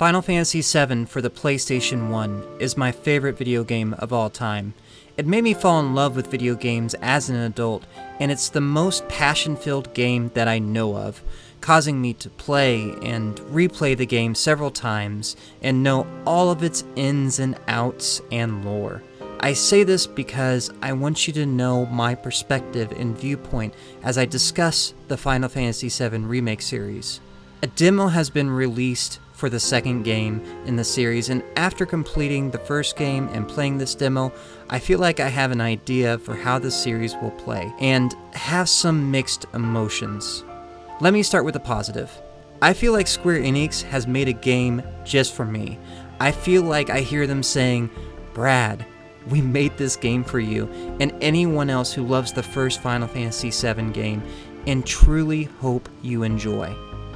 Final Fantasy VII for the PlayStation 1 is my favorite video game of all time. It made me fall in love with video games as an adult, and it's the most passion-filled game that I know of, causing me to play and replay the game several times and know all of its ins and outs and lore. I say this because I want you to know my perspective and viewpoint as I discuss the Final Fantasy VII Remake series. A demo has been released for the second game in the series, and after completing the first game and playing this demo, I feel like I have an idea for how the series will play, and have some mixed emotions. Let me start with the positive. I feel like Square Enix has made a game just for me. I feel like I hear them saying, "Brad, we made this game for you, and anyone else who loves the first Final Fantasy VII game, and truly hope you enjoy."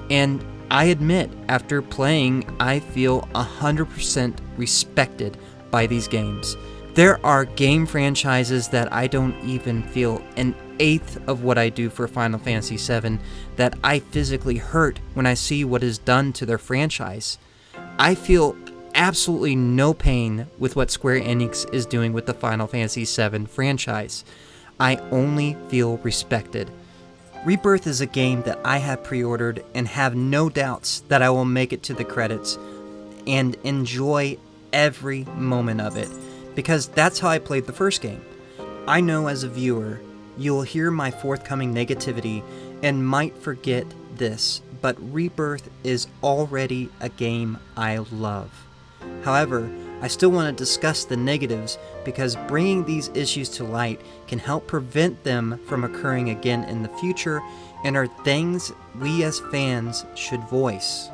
And I admit, after playing, I feel 100% respected by these games. There are game franchises that I don't even feel an eighth of what I do for Final Fantasy VII, that I physically hurt when I see what is done to their franchise. I feel absolutely no pain with what Square Enix is doing with the Final Fantasy VII franchise. I only feel respected. Rebirth is a game that I have pre-ordered and have no doubts that I will make it to the credits and enjoy every moment of it, because that's how I played the first game. I know as a viewer, you'll hear my forthcoming negativity and might forget this, but Rebirth is already a game I love. However, I still want to discuss the negatives because bringing these issues to light can help prevent them from occurring again in the future and are things we as fans should voice.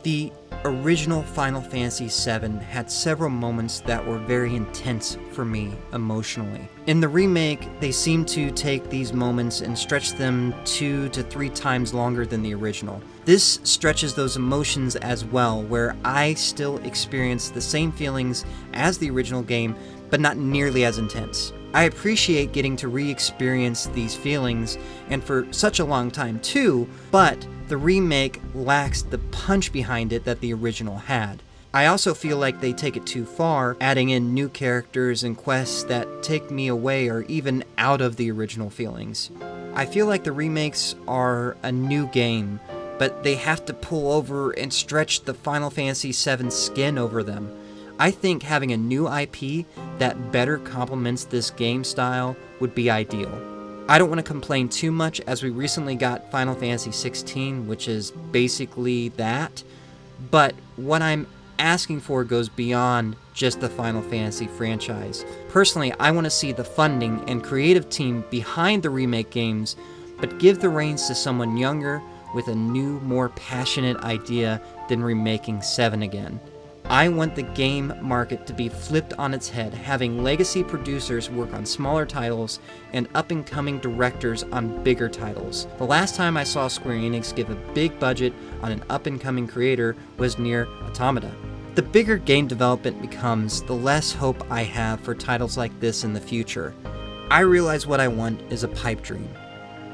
The original Final Fantasy VII had several moments that were very intense for me emotionally. In the remake, they seem to take these moments and stretch them 2 to 3 times longer than the original. This stretches those emotions as well, where I still experience the same feelings as the original game, but not nearly as intense. I appreciate getting to re-experience these feelings, and for such a long time too, but the remake lacks the punch behind it that the original had. I also feel like they take it too far, adding in new characters and quests that take me away or even out of the original feelings. I feel like the remakes are a new game, but they have to pull over and stretch the Final Fantasy VII skin over them. I think having a new IP that better complements this game style would be ideal. I don't want to complain too much as we recently got Final Fantasy XVI, which is basically that, but what I'm asking for goes beyond just the Final Fantasy franchise. Personally, I want to see the funding and creative team behind the remake games, but give the reins to someone younger with a new, more passionate idea than remaking 7 again. I want the game market to be flipped on its head, having legacy producers work on smaller titles and up-and-coming directors on bigger titles. The last time I saw Square Enix give a big budget on an up-and-coming creator was NieR Automata. The bigger game development becomes, the less hope I have for titles like this in the future. I realize what I want is a pipe dream,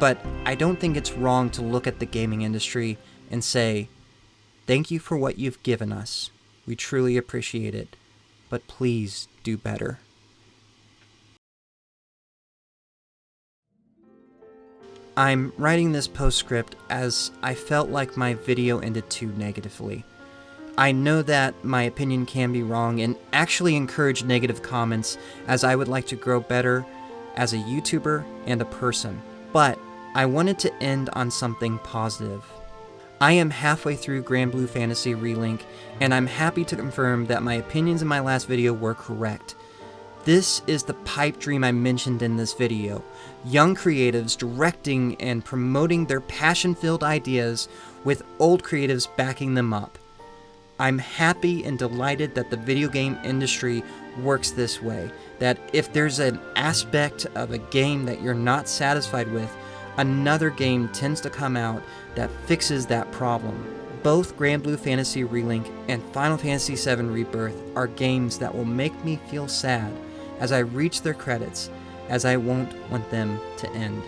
but I don't think it's wrong to look at the gaming industry and say, "Thank you for what you've given us. We truly appreciate it, but please do better." I'm writing this postscript as I felt like my video ended too negatively. I know that my opinion can be wrong and actually encourage negative comments, as I would like to grow better as a YouTuber and a person, but I wanted to end on something positive. I am halfway through Granblue Fantasy Relink, and I'm happy to confirm that my opinions in my last video were correct. This is the pipe dream I mentioned in this video. Young creatives directing and promoting their passion-filled ideas with old creatives backing them up. I'm happy and delighted that the video game industry works this way, that if there's an aspect of a game that you're not satisfied with, another game tends to come out that fixes that problem. Both Granblue Fantasy Relink and Final Fantasy VII Rebirth are games that will make me feel sad as I reach their credits, as I won't want them to end.